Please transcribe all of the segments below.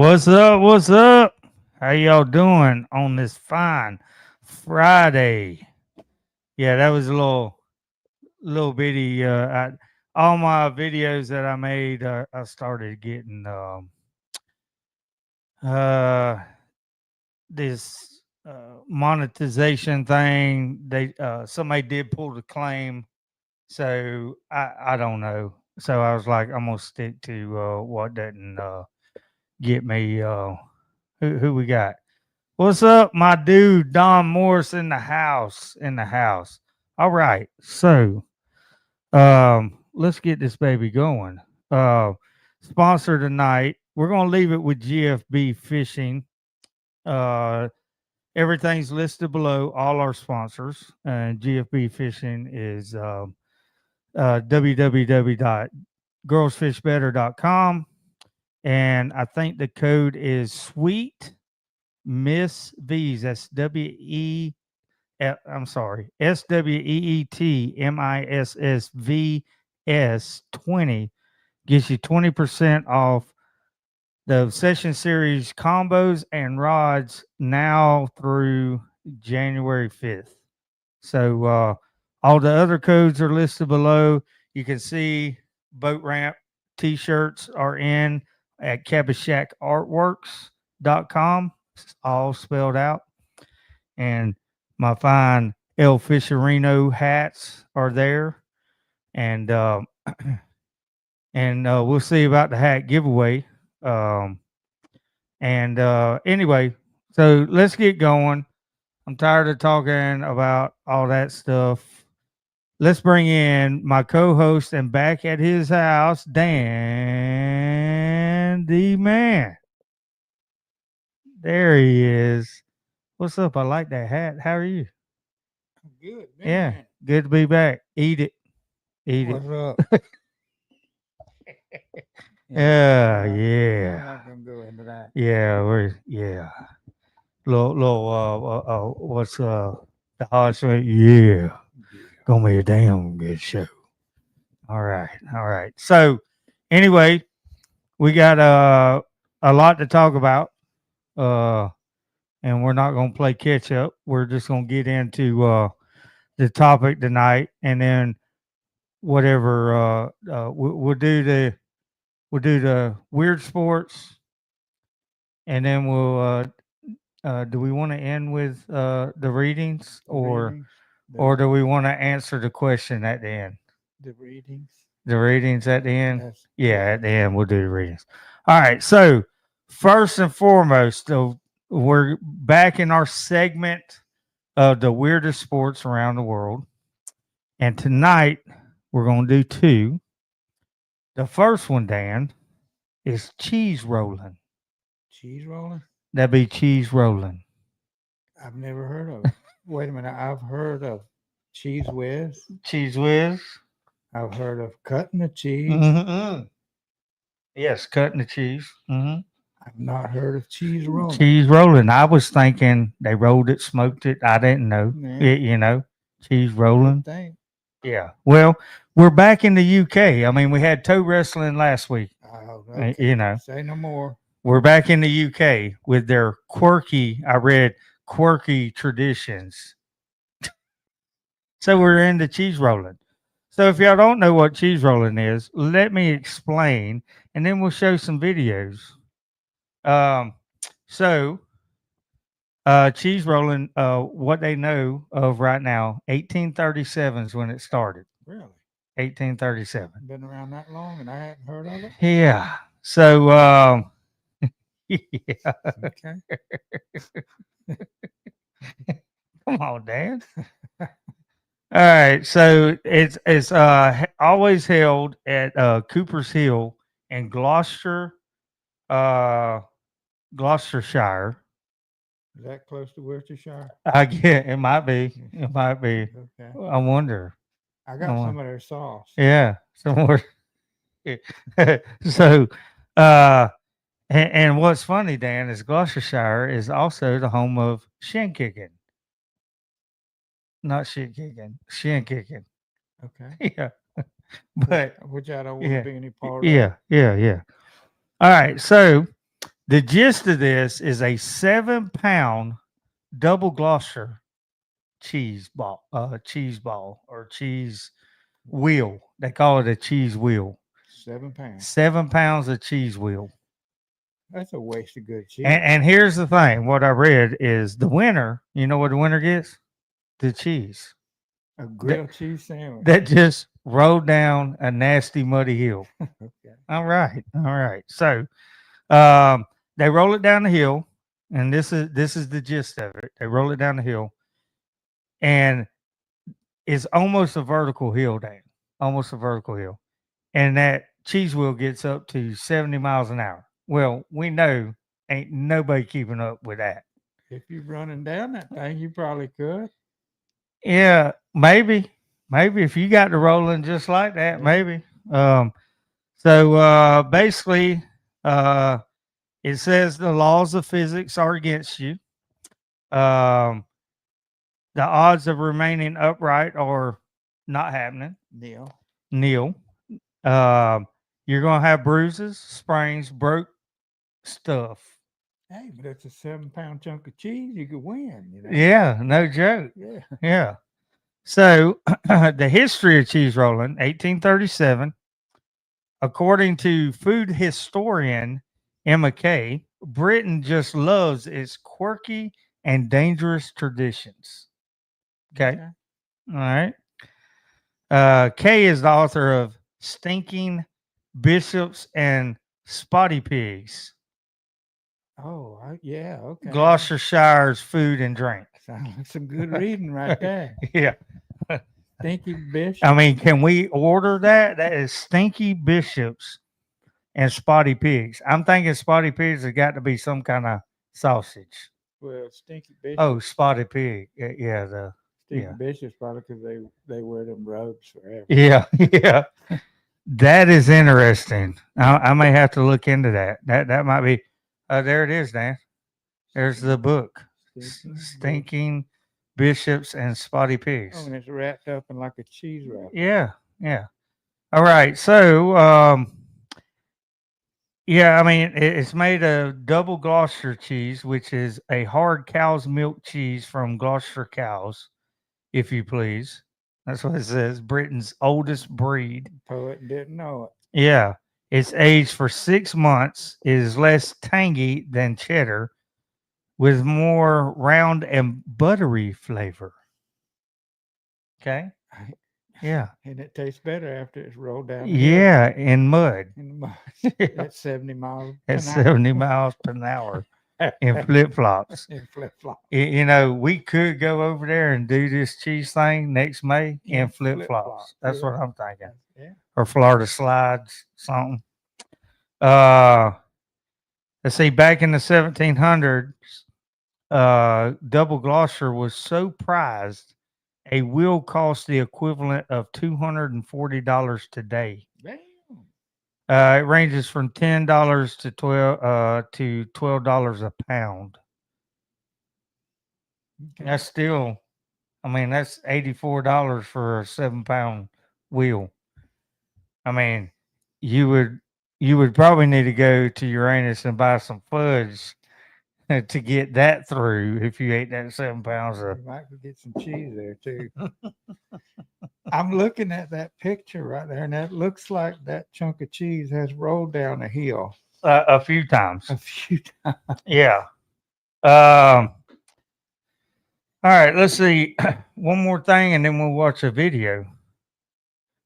What's up? What's up? How y'all doing on this fine Friday? Yeah, that was a little bitty. All my videos that I made, I started getting uh this monetization thing. They somebody did pull the claim, so I don't know. So I was like, I'm gonna stick to what doesn't get me. Who we got? What's up, my dude Don Morris in the house? In the house. All right, so let's get this baby going. Uh, sponsor tonight. We're gonna leave it with GFB Fishing. Uh, everything's listed below. All our sponsors. And GFB Fishing is www.girlsfishbetter.com, and I think the code is sweet Miss V's. That's I'm sorry, SWEETMISSVS 20 gives you 20% off the Session Series combos and rods now through January 5th. So all the other codes are listed below. You can see boat ramp t-shirts are in at Cabbageshack all spelled out. And my fine El Fisherino hats are there. And we'll see about the hat giveaway. Anyway, so let's get going. I'm tired of talking about all that stuff. Let's bring in my co-host and back at his house, Dan the Man. There he is. What's up? I like that hat. How are you? I'm good, man. Yeah, good to be back. Eat it. Eat it. What's up? Yeah, I'm yeah. not gonna go into that. Yeah, what's the hot say? Yeah. Gonna be a damn good show. All right, all right. So anyway, we got a lot to talk about. And we're not gonna play catch up. We're just gonna get into the topic tonight, and then whatever we'll do the weird sports, and then we'll do we want to end with the readings, or do we want to answer the question at the end? The readings. The readings at the end? Yes. Yeah, at the end we'll do the readings. All right. So first and foremost, we're back in our segment of the weirdest sports around the world. And tonight we're going to do two. The first one, Dan, is cheese rolling. Cheese rolling. That'd be cheese rolling. I've never heard of it. Wait a minute. I've heard of cheese whiz. Cheese whiz. I've heard of cutting the cheese. Mm-hmm. Yes, cutting the cheese. Mm-hmm. I've not heard of cheese rolling. Cheese rolling. I was thinking they rolled it, smoked it. I didn't know. Yeah. Cheese rolling. Good thing. Yeah. Well, we're back in the UK. I mean, we had toe wrestling last week. Oh, okay. Say no more. We're back in the UK with their quirky traditions. So we're into cheese rolling. So if y'all don't know what cheese rolling is, let me explain, and then we'll show some videos. Cheese rolling, what they know of right now, 1837 is when it started. Really? 1837. Been around that long, and I hadn't heard of it. Yeah. So, yeah. Okay. Come on, Dan. All right. So it's always held at Cooper's Hill in Gloucestershire. Is that close to Worcestershire? I get it might be. It might be. Okay. I wonder. I got some of their sauce. Yeah. Some more. So, and what's funny, Dan, is Gloucestershire is also the home of shin kicking. Not shit kicking, shin kicking. Okay. Yeah. But which I don't want to be any part of. Yeah. All right. So The gist of this is a 7-pound double Gloucester cheese ball or cheese wheel. They call it a cheese wheel. 7 pounds. 7 pounds of cheese wheel. That's a waste of good cheese. And here's the thing: what I read is the winner. You know what the winner gets? The cheese A grilled cheese sandwich. that just rolled down a nasty muddy hill. Okay. All right. So they roll it down the hill, and this is the gist of it. They roll it down the hill, and it's almost a vertical hill down, almost a vertical hill, and that cheese wheel gets up to 70 miles an hour. Well, we know ain't nobody keeping up with that. If you're running down that thing, you probably could. Yeah, maybe if you got to rolling just like that, Yeah. maybe. So basically, it says the laws of physics are against you. The odds of remaining upright are not happening. Nil. You're gonna have bruises, sprains, broke stuff. Hey, but it's a 7-pound chunk of cheese. You could win. You know? Yeah, no joke. Yeah. Yeah. So the history of cheese rolling, 1837. According to food historian Emma Kay, Britain just loves its quirky and dangerous traditions. Okay. All right. Kay is the author of Stinking Bishops and Spotty Pigs, Oh, yeah. Okay. Gloucestershire's food and drink. Sounds like some good reading right there. Yeah. Stinky Bishop. I mean, can we order that? That is Stinky Bishops and Spotty Pigs. I'm thinking Spotty Pigs has got to be some kind of sausage. Well, Stinky Bishop. Oh, Spotty Pig. Yeah. Stinky yeah. Bishop's probably because they wear them robes forever. Yeah. That is interesting. I may have to look into that. That might be. There it is, Dan. There's the book. Stinking Bishops and Spotty Pigs. Oh, and it's wrapped up in like a cheese wrap. Yeah. All right. So, yeah, I mean, it's made of double Gloucester cheese, which is a hard cow's milk cheese from Gloucester cows, if you please. That's what it says. Britain's oldest breed. Poet didn't know it. Yeah. It's aged for 6 months. It is less tangy than cheddar, with more round and buttery flavor. Okay. Yeah. And it tastes better after it's rolled down. Yeah, in mud. In the mud. Yeah. At 70 miles. At 70 miles per hour in flip flops. In flip flops. You know, we could go over there and do this cheese thing next May in flip flops. flip-flops, That's yeah. what I'm thinking. Yeah. Or Florida slides, something. Let's see, back in the 1700s, double Gloucester was so prized, a wheel cost the equivalent of $240 today. Damn. It ranges from $10 to $12 a pound. Okay. That's still, I mean, that's $84 for a 7-pound wheel. I mean, you would probably need to go to Uranus and buy some fudge to get that through if you ate that 7 pounds of. You might could get some cheese there too. I'm looking at that picture right there, and that looks like that chunk of cheese has rolled down a hill A few times. a few times. Yeah. All right, let's see. One more thing and then we'll watch a video.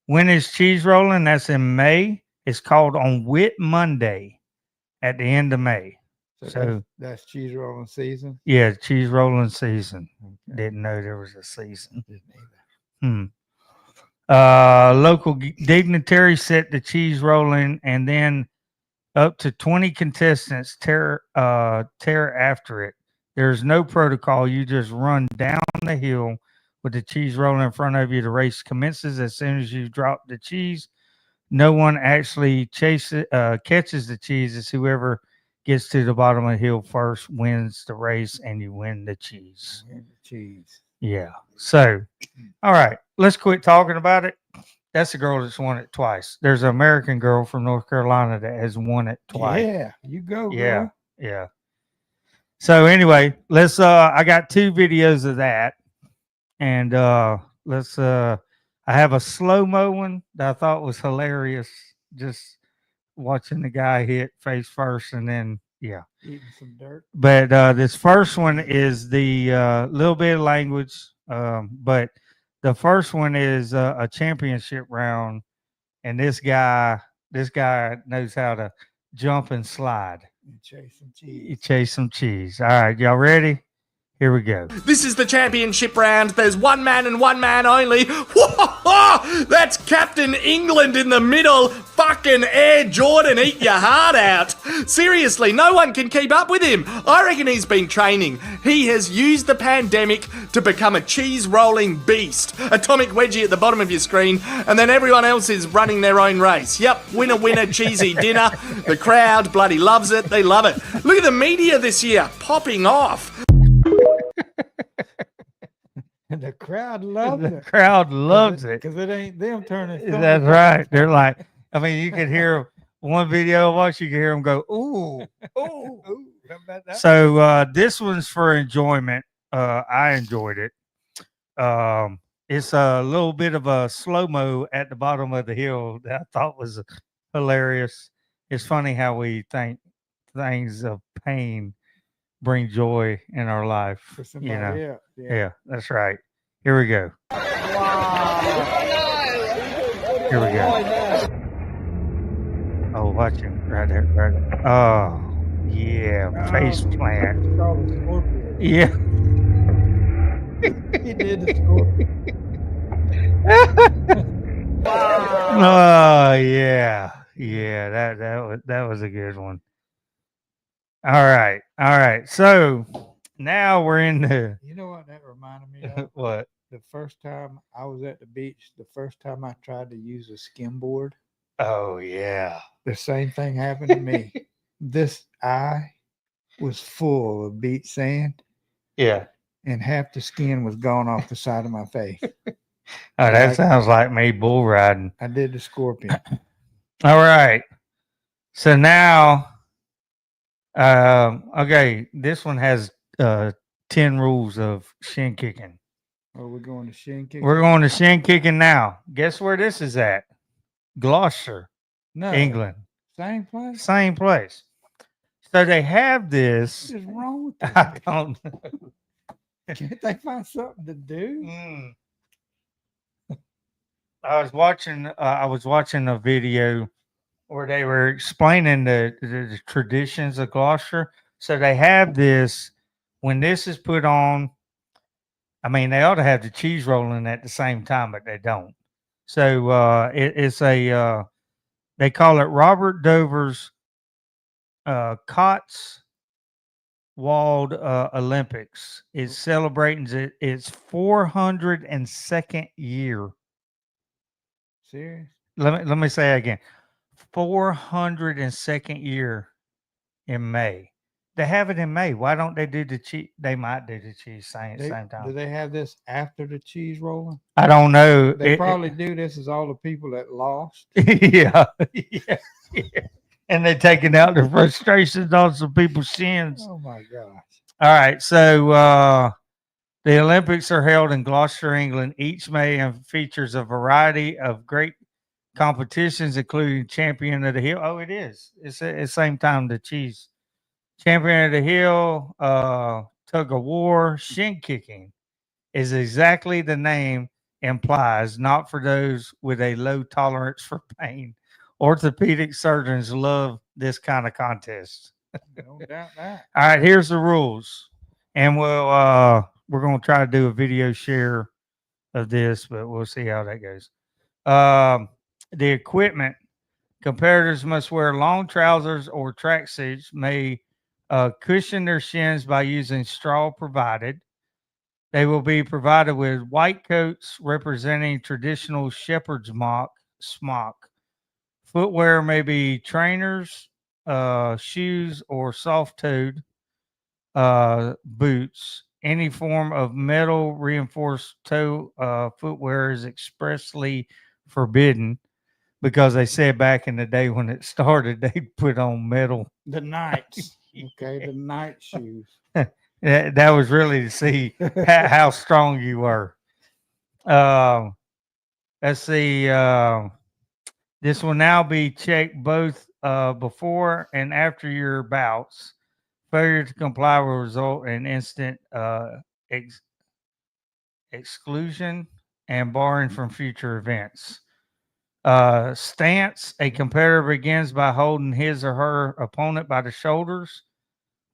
When is cheese rolling? That's in May. It's called on Whit Monday at the end of May. So that's cheese rolling season. Yeah, cheese rolling season. Okay. Didn't know there was a season. Didn't either. Local dignitaries set the cheese rolling, and then up to 20 contestants tear after it. There's no protocol. You just run down the hill with the cheese rolling in front of you. The race commences as soon as you drop the cheese. No one actually catches the cheese. It's whoever gets to the bottom of the hill first wins the race, and you win the cheese. And the cheese. Yeah. So, all right, let's quit talking about it. That's the girl that's won it twice. There's an American girl from North Carolina that has won it twice. Yeah, you go. Yeah. Girl. Yeah. So anyway, let's I got 2 videos of that. And let's I have a slow-mo one that I thought was hilarious. Just watching the guy hit face first and then yeah. Eating some dirt. But this first one is the little bit of language. But the first one is a championship round, and this guy knows how to jump and slide. And chase some You cheese. chase some cheese. All right, y'all ready? Here we go. This is the championship round. There's one man and one man only. That's Captain England in the middle. Fucking Air Jordan, eat your heart out. Seriously, no one can keep up with him. I reckon he's been training. He has used the pandemic to become a cheese rolling beast. Atomic wedgie at the bottom of your screen, and then everyone else is running their own race. Yep, winner, winner, cheesy dinner. The crowd bloody loves it. They love it. Look at the media this year, popping off. And the crowd loves The it. crowd loves it. Because it ain't them turning. That's right. They're like, I mean, you could hear one video I watched, you could hear them go, ooh, ooh. Ooh, how about that? So this one's for enjoyment. I enjoyed it. It's a little bit of a slow-mo at the bottom of the hill that I thought was hilarious. It's funny how we think things of pain bring joy in our life. For You somebody know? else. Yeah, that's right. Here we go. Here we go. Oh, watch him right there. Right there. Oh, yeah. Face plant. It's called a scorpion. Yeah. He did the scorpion. Oh, yeah. Yeah, that was a good one. All right. So now we're in the You know what that reminded me of? what? The first time I was at the beach, the first time I tried to use a skimboard, Oh, yeah. the same thing happened to me. This eye was full of beach sand, Yeah. and half the skin was gone off the side of my face. Oh, that sounds like me bull riding. I did the scorpion. All right. So now, okay, this one has 10 rules of shin kicking. Oh, we're going to shin kick. We're going to shin kicking now. Guess where this is at? Gloucester, No, England. same place. Same place. So they have this. What is wrong with I this? don't know. Can't they find something to do? I was watching a video where they were explaining the traditions of Gloucester. So they have this when this is put on. I mean, they ought to have the cheese rolling at the same time, but they don't. So it's a they call it Robert Dover's Cotswold Olympics. It's celebrating its 402nd year. Serious? Let me say it again. 402nd year in May. They have it in May. Why don't they do the cheese? They might do the cheese same Do time. they have this after the cheese rolling? I don't know. They probably do this as all the people that lost. Yeah. And they're taking out their frustrations on some people's shins. Oh my gosh. All right. So the Olympics are held in Gloucester, England each May and features a variety of great competitions, including Champion of the Hill. Oh, it is. It's at the same time the cheese. Champion of the Hill, tug of war, shin kicking is exactly the name implies, not for those with a low tolerance for pain. Orthopedic surgeons love this kind of contest. No doubt that. All right, here's the rules. And we're going to try to do a video share of this, but we'll see how that goes. The equipment, competitors must wear long trousers or tracksuits, may cushion their shins by using straw provided. They will be provided with white coats representing traditional shepherd's smock. Footwear may be trainers, shoes, or soft-toed boots. Any form of metal reinforced toe footwear is expressly forbidden because they said back in the day when it started, they put on metal. The knights. Okay, the night shoes. That was really to see how strong you were. Let's see. This will now be checked both before and after your bouts. Failure to comply will result in instant exclusion and barring from future events. Stance: a competitor begins by holding his or her opponent by the shoulders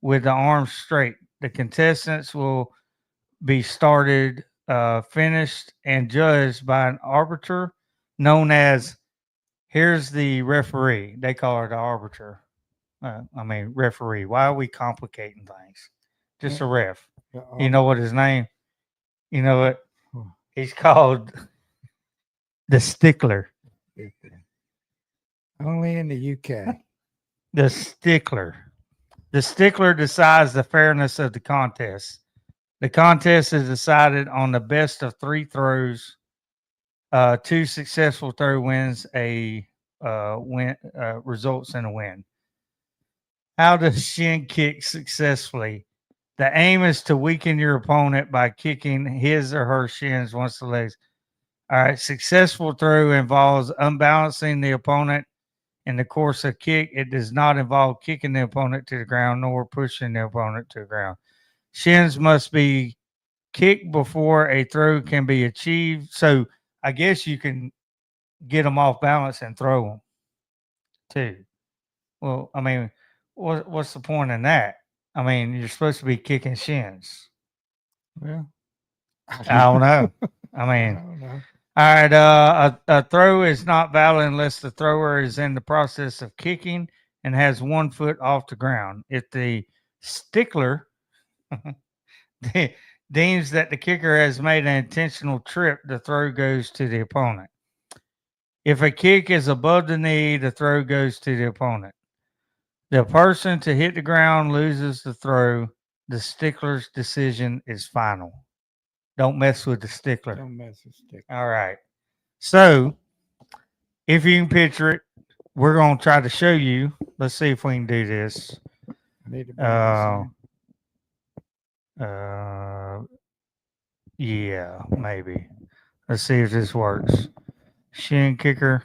with the arms straight. The contestants will be started, finished, and judged by an arbiter known as, here's the referee. They call her the arbiter. Referee. Why are we complicating things? Just a ref. You know what his name? You know what? He's called the stickler. Only in the UK. The stickler. The stickler decides the fairness of the contest. The contest is decided on the best of 3 throws. 2 successful throw wins results in a win. How to shin kick successfully. The aim is to weaken your opponent by kicking his or her shins once the legs. All right. Successful throw involves unbalancing the opponent in the course of kick. It does not involve kicking the opponent to the ground nor pushing the opponent to the ground. Shins must be kicked before a throw can be achieved. So I guess you can get them off balance and throw them too. Well, I mean, what's the point in that? I mean, you're supposed to be kicking shins. Well, I don't know. I mean, I don't know. all right. A throw is not valid unless the thrower is in the process of kicking and has 1 foot off the ground. If the stickler deems that the kicker has made an intentional trip, the throw goes to the opponent. If a kick is above the knee, the throw goes to the opponent. The person to hit the ground loses the throw. The stickler's decision is final. Don't mess with the stickler. Don't mess with stick. All right. So, if you can picture it, we're going to try to show you. Let's see if we can do this. I need to bring Yeah, maybe. Let's see if this works. Shin kicker.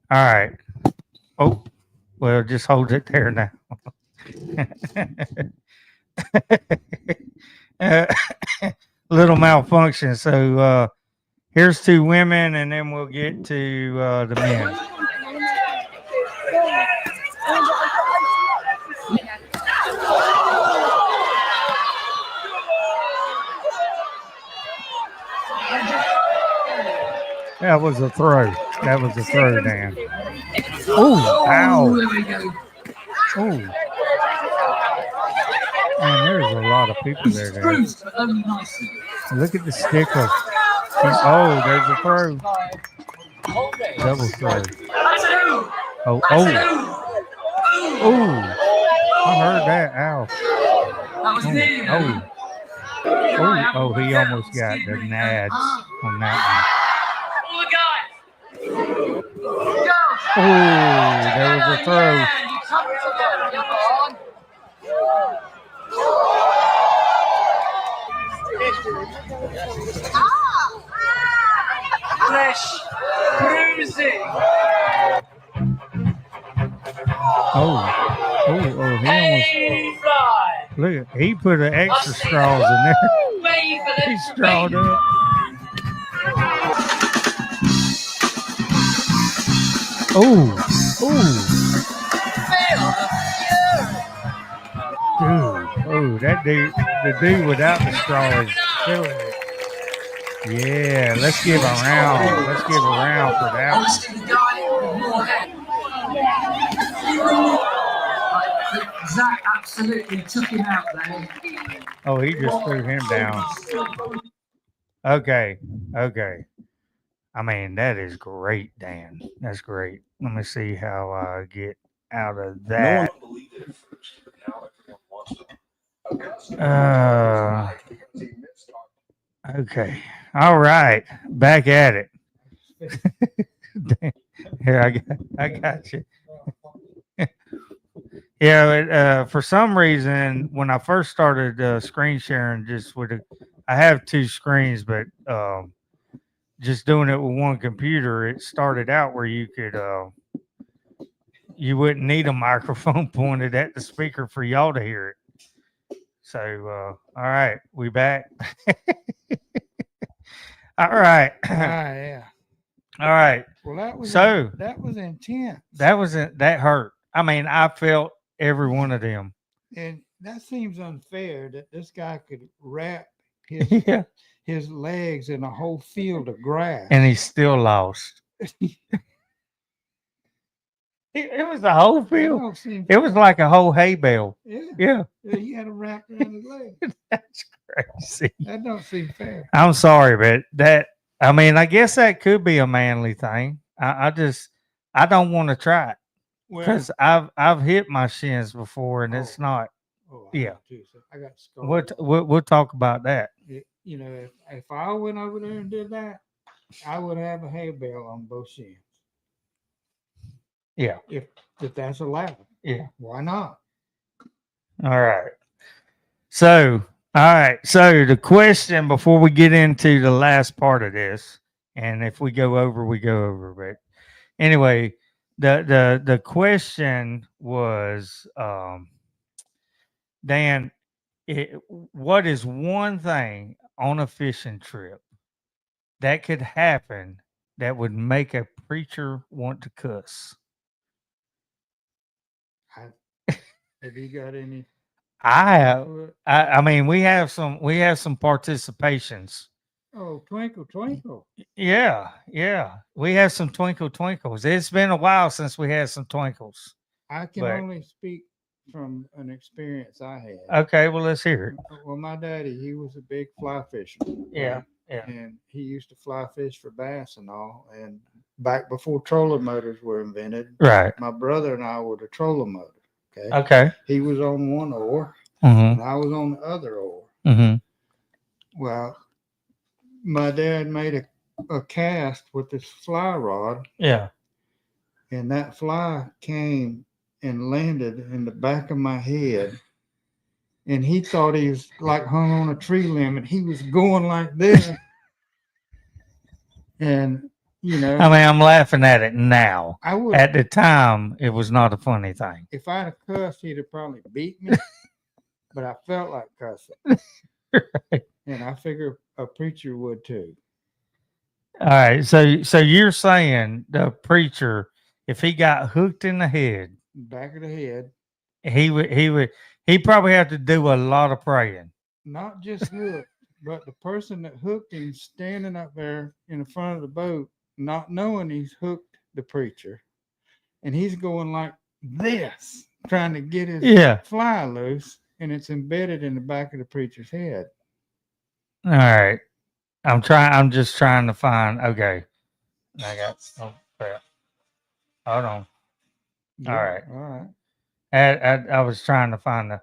All right. Oh, well, just hold it there now. Little malfunction. So here's 2 women, and then we'll get to the men. That was a throw. That was a throw, Dan. Oh, ow. Oh. Man, there's a lot of people there, Dan. Look at the stickler. Oh, there's a throw. Double throw. Oh, oh. Oh. I heard that. Ow. Oh, he almost got the nads on that one. Oh, there was a throw. Flesh bruising. He almost. Look, he put an extra straws in there. He strawed up. Dude, that dude, the dude without the straw is killing it. Yeah, let's give a round. Let's give a round for that one. Zach absolutely took him out there. Oh, he just threw him down. Okay. I mean, that is great, Dan. That's great. Let me see how I get out of that. Okay. All right. Back at it. Here, I got you. Yeah, for some reason, when I first started screen sharing, I have two screens, but just doing it with one computer, it started out where you wouldn't need a microphone pointed at the speaker for y'all to hear it. So, all right, we back. All right, Yeah. all right. Well, that was intense. That hurt. I mean, I felt every one of them. And that seems unfair that this guy could wrap his Yeah, his legs in a whole field of grass. and he still lost. It was a whole That field. don't seem It was fair. like a whole hay bale. Yeah. Yeah, He had a wrap around his leg. that's crazy. That don't seem fair. I'm sorry, but I mean, I guess that could be a manly thing. I don't want to try it Well, because I've hit my shins before, and it's not. I yeah. got too, so I got scarred. We'll talk about that. You know, if I went over there and did that, I would have a hay bale on both shins. Yeah, If that's allowed, yeah. why not? All right. So, all right. So the question before we get into the last part of this, and if we go over, we go over. But anyway, the question was, Dan, what is one thing on a fishing trip that could happen that would make a preacher want to cuss? Have you got any? I have. input? I mean, we have some participations. Oh, twinkle, twinkle. Yeah, yeah. We have some twinkle twinkles. It's been a while since we had some twinkles. I can But- only speak from an experience I had. Okay, well let's hear it. Well, my daddy, he was a big fly fisherman. Yeah, right? yeah. And he used to fly fish for bass and all. And back before trolling motors were invented, Right. my brother and I were the trolling motor. Okay. Okay. He was on one oar Mm-hmm. and I was on the other oar. Mm-hmm. Well, my dad made a cast with this fly rod, Yeah. and that fly came and landed in the back of my head. And he thought he was like hung on a tree limb, and he was going like this. And you know, I mean, I'm laughing at it now. I would At the time, it was not a funny thing. if I'd have cussed, he'd have probably beat me. But I felt like cussing, Right. and I figure a preacher would too. All right. So you're saying the preacher, if he got hooked in the head, Back of the head, he'd probably have to do a lot of praying. not just hooked, but the person that hooked him standing up there in the front of the boat, not knowing he's hooked the preacher, and he's going like this, trying to get his Yeah. fly loose, and it's embedded in the back of the preacher's head. All right. I'm just trying to find. Okay. I got some crap. Hold on. right. All right. I was trying to find the.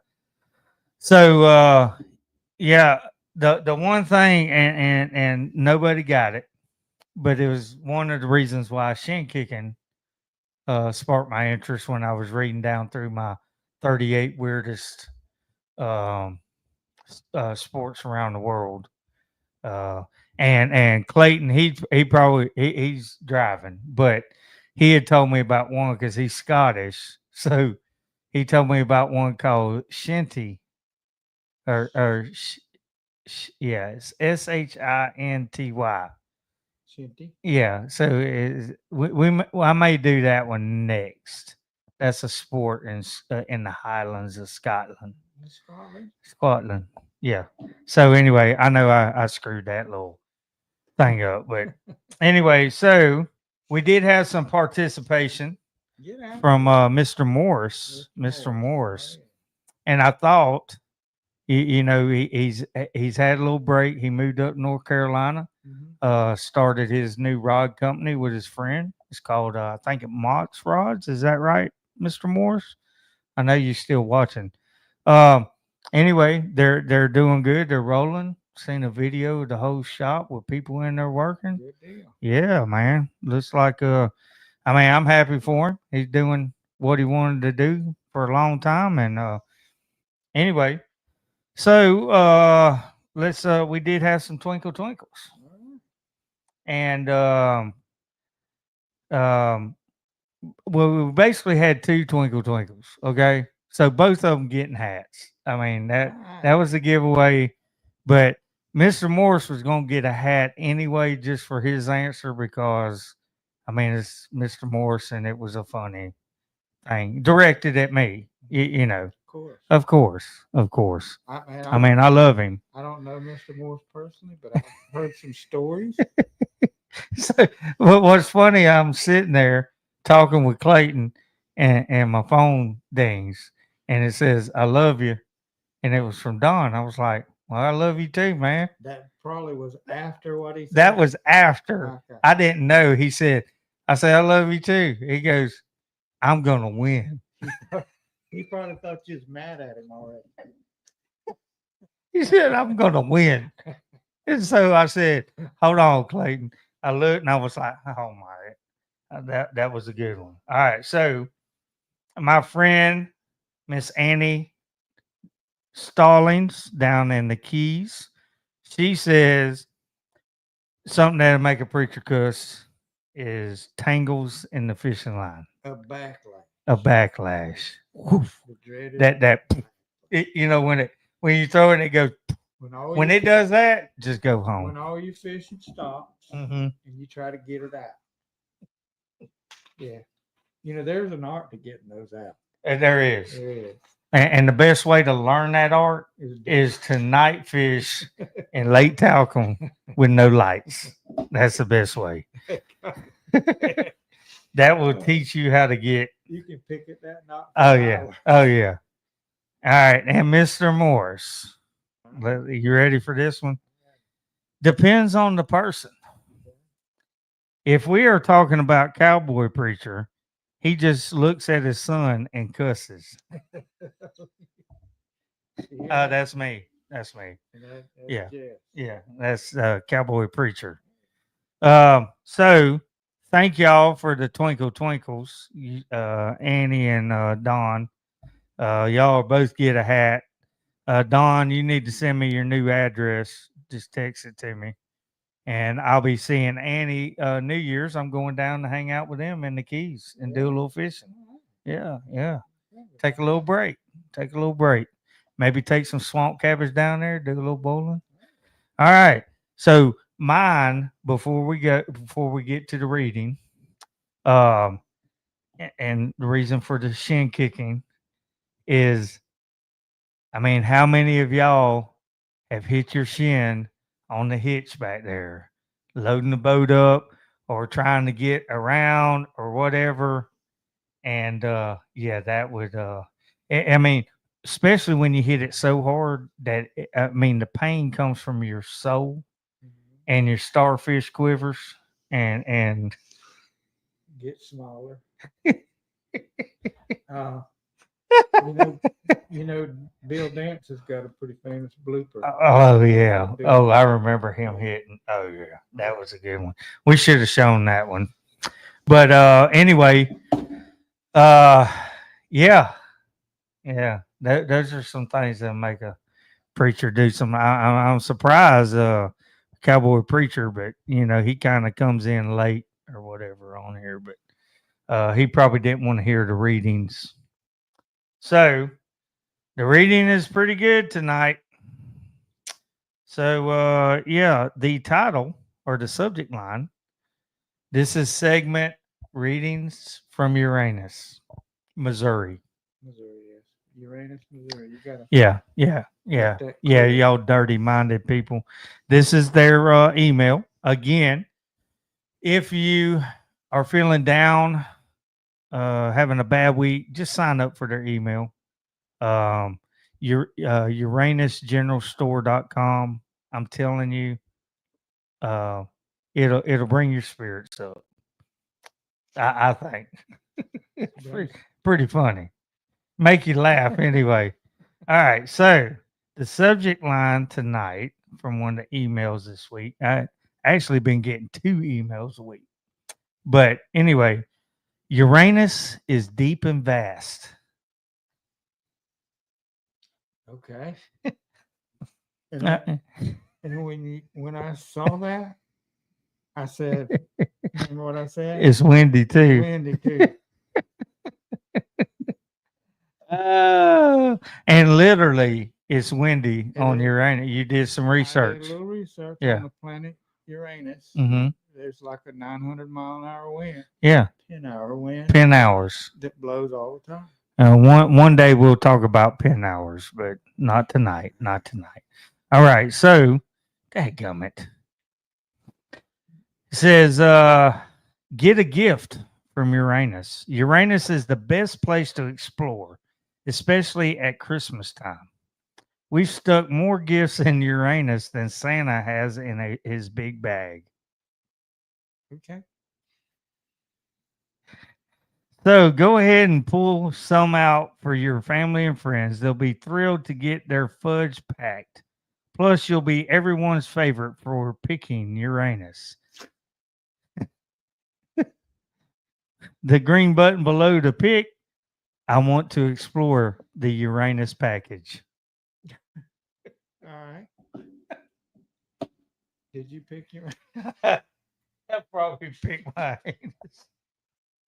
So yeah, the one thing, and nobody got it, but it was one of the reasons why shin kicking sparked my interest when I was reading down through my 38 weirdest sports around the world. And Clayton, he's driving, but he had told me about one because he's Scottish, so he told me about one called Shinty, yeah, it's Shinty. Shinty. Yeah, so I may do that one next. That's a sport in the Highlands of Scotland. Scotland. Yeah. So anyway, I know I screwed that little thing up, but anyway, so we did have some participation Get out. from Mr. Morris. Mr. Morris. And I thought, he's had a little break. He moved up to North Carolina, started his new rod company with his friend. It's called, I think it Mott's Rods. Is that right, Mr. Morris? I know you're still watching. Anyway, they're doing good. They're rolling. Seen a video of the whole shop with people in there working. Good deal. Yeah, man. Looks like I mean, I'm happy for him. He's doing what he wanted to do for a long time. And anyway, so let's we did have some twinkle twinkles, and well, we basically had two twinkle twinkles. Okay, so both of them getting hats. I mean that was the giveaway, but Mr. Morris was going to get a hat anyway just for his answer because, I mean, it's Mr. Morris and it was a funny thing directed at me. You know, Of course. of course. Man, I mean, I love him. I don't know Mr. Morse personally, but I've heard some stories. So what's funny, I'm sitting there talking with Clayton and my phone dings and it says, "I love you." And it was from Don. I was like, "Well, I love you too, man." That probably was after what he said. That was after. Okay. I didn't know. He said, I said, "I love you too." He goes, "I'm going to win." He probably thought you was mad at him already. He said, "I'm going to win." And so I said, "Hold on, Clayton." I looked and I was like, "Oh my, that was a good one." All right. So my friend, Miss Annie Stallings down in the Keys, she says something that'll make a preacher cuss is tangles in the fishing line. A backlash. A backlash. Woof. The dreaded That you know, when you throw it, it goes. When it does that, just go when home. all your fishing stops Hmm. and you try to get it out. Yeah. You know, there's an art to getting those out. And there is. There is. And the best way to learn that art is to night fish in Lake Talcum with no lights. That's the best way. That will teach you how to get. You can pick it that knot. Oh yeah. Oh yeah. All right. And Mr. Morris, you ready for this one? Depends on the person. If we are talking about cowboy preacher, he just looks at his son and cusses. That's me. That's me. Yeah. Yeah, that's cowboy preacher. So thank y'all for the twinkle twinkles, Annie and Don. Y'all both get a hat. Don, you need to send me your new address. Just text it to me, and I'll be seeing Annie New Year's. I'm going down to hang out with them in the Keys and do a little fishing. Yeah, yeah. Take a little break. Take a little break. Maybe take some swamp cabbage down there. Do a little bowling. All right. So mine before we get to the reading, and the reason for the shin kicking is, I mean, how many of y'all have hit your shin on the hitch back there, loading the boat up or trying to get around or whatever? And yeah, that would I mean, especially when you hit it so hard that I mean the pain comes from your soul and your starfish quivers and Get smaller. You know, Bill Dance has got a pretty famous blooper. oh yeah. Oh, I remember him hitting. Oh yeah, that was a good one. We should have shown that one. But anyway, yeah. Those are some things that make a preacher do some. I'm surprised, cowboy preacher, but you know he kind of comes in late or whatever on here, but he probably didn't want to hear the readings. So the reading is pretty good tonight. So yeah, the title or the subject line. This is segment readings from Uranus, Missouri. Missouri, yes. Uranus, Missouri. You got to. Yeah. Y'all dirty-minded people. This is their email. Again, if you are feeling down, having a bad week, just sign up for their email. UranusGeneralStore.com. I'm telling you, it'll bring your spirits up. I think it's pretty funny. Make you laugh anyway. All right. So the subject line tonight from one of the emails this week. I actually been getting 2 emails a week. But anyway, Uranus is deep and vast. Okay. And, I- Uh, and when I saw that, I said, remember what I said? It's windy too. Windy too. And literally, it's windy It on is. Uranus. You did some I did research. a little research Yeah. on the planet Uranus. Mm-hmm. There's like a 900 mile an hour wind, Yeah, 10-hour wind 10 hours. that blows all the time. One day we'll talk about pin hours, but not tonight. Not tonight. All right. So, dadgummit. It says, get a gift from Uranus. Uranus is the best place to explore, especially at Christmas time. We've stuck more gifts in Uranus than Santa has in his big bag. Okay. So go ahead and pull some out for your family and friends. They'll be thrilled to get their fudge packed. Plus, you'll be everyone's favorite for picking Uranus. The green button below to pick. I want to explore the Uranus package. All right. Did you pick your? I'll probably pick my anus.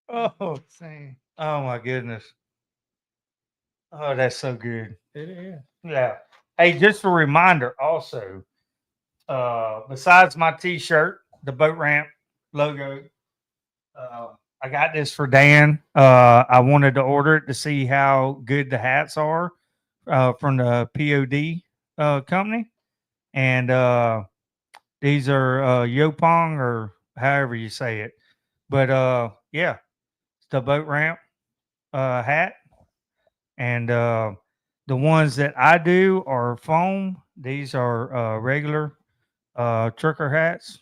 Oh, Same. oh my goodness. Oh, that's so good. It is. Yeah. Hey, just a reminder also, besides my t-shirt, the boat ramp logo, I got this for Dan. I wanted to order it to see how good the hats are from the POD company. And these are Yopong or however you say it. But yeah, it's the boat ramp hat. And the ones that I do are foam. These are regular trucker hats.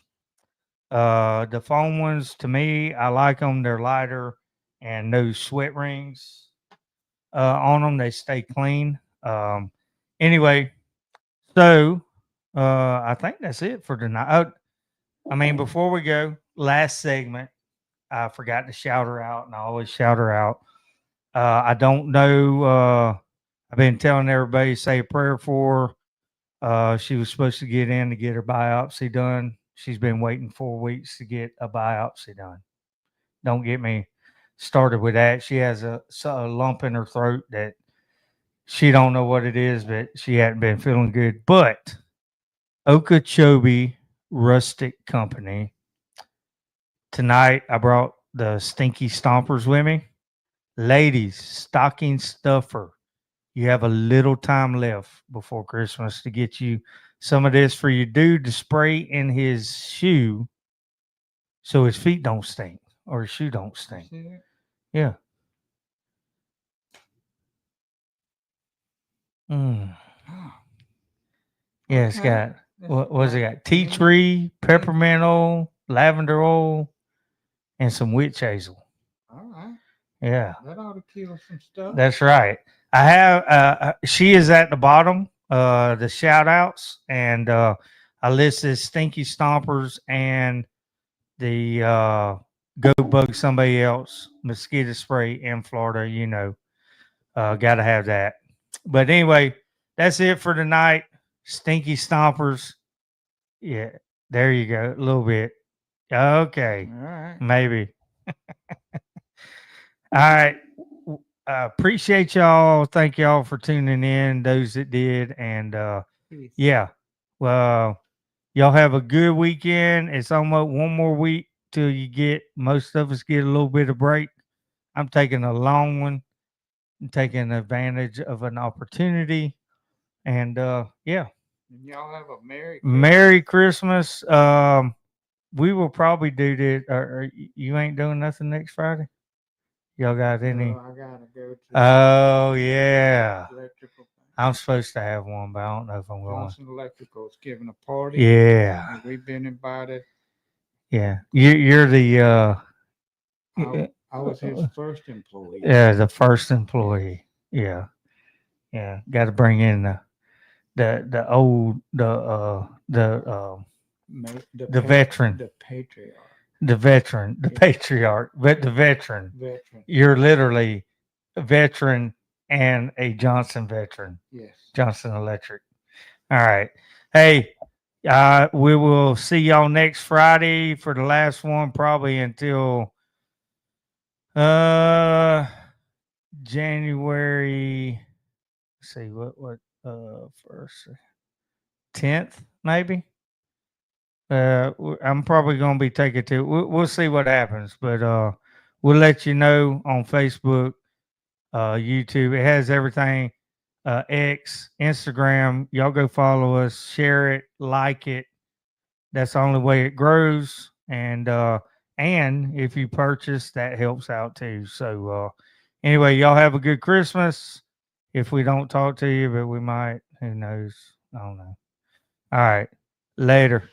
The foam ones, to me, I like them. They're lighter and no sweat rings on them. They stay clean. Anyway, so I think that's it for tonight. Oh, I mean, before we go, last segment, I forgot to shout her out, and I always shout her out. I don't know. I've been telling everybody say a prayer for her. She was supposed to get in to get her biopsy done. She's been waiting 4 weeks to get a biopsy done. Don't get me started with that. She has a lump in her throat that she don't know what it is, but she hadn't been feeling good. But Okeechobee Rustic Company. Tonight I brought the Stinky Stompers with me. Ladies, stocking stuffer. You have a little time left before Christmas to get you some of this for your dude to spray in his shoe so his feet don't stink or his shoe don't stink. See it? Yeah. Mm. Yeah, it's Okay. got, That's what was it right. got? Tea tree, peppermint oil, lavender oil, and some witch hazel. All right. Yeah. That ought to kill some stuff. That's right. I have she is at the bottom, the shout outs, and I listed Stinky Stompers and the Go Bug Somebody Else mosquito spray in Florida, gotta have that. But anyway, that's it for tonight. Stinky Stompers. Yeah, there you go. A little bit. Okay. All right. Maybe. All right. Appreciate y'all. Thank y'all for tuning in, those that did. And Peace. yeah, well, y'all have a good weekend. It's almost one more week till you get, most of us get a little bit of break. I'm taking a long one, and taking advantage of an opportunity. And yeah, And y'all have a Merry Christmas. We will probably do this. Or you ain't doing nothing next Friday? Y'all got any? I gotta go to Oh yeah, electrical thing. I'm supposed to have one, but I don't know if I'm going. Johnson Electrical's giving a party. Yeah, And we've been invited. yeah. You're the I was his first employee. yeah, the first employee. Yeah, yeah. Got to bring in the old the veteran, The patriarch. the veteran, the Yeah. patriarch, but the veteran. Veteran. You're literally a veteran and a Johnson veteran, Yes. Johnson Electric. All right. Hey, we will see y'all next Friday for the last one, probably until January. Let's see what first 10th maybe. I'm probably gonna be taking to. We'll see what happens, but we'll let you know on Facebook, YouTube. It has everything. X, Instagram. Y'all go follow us, share it, like it. That's the only way it grows. And if you purchase, that helps out too. So anyway, y'all have a good Christmas. If we don't talk to you, but we might, who knows? I don't know. All right. Later.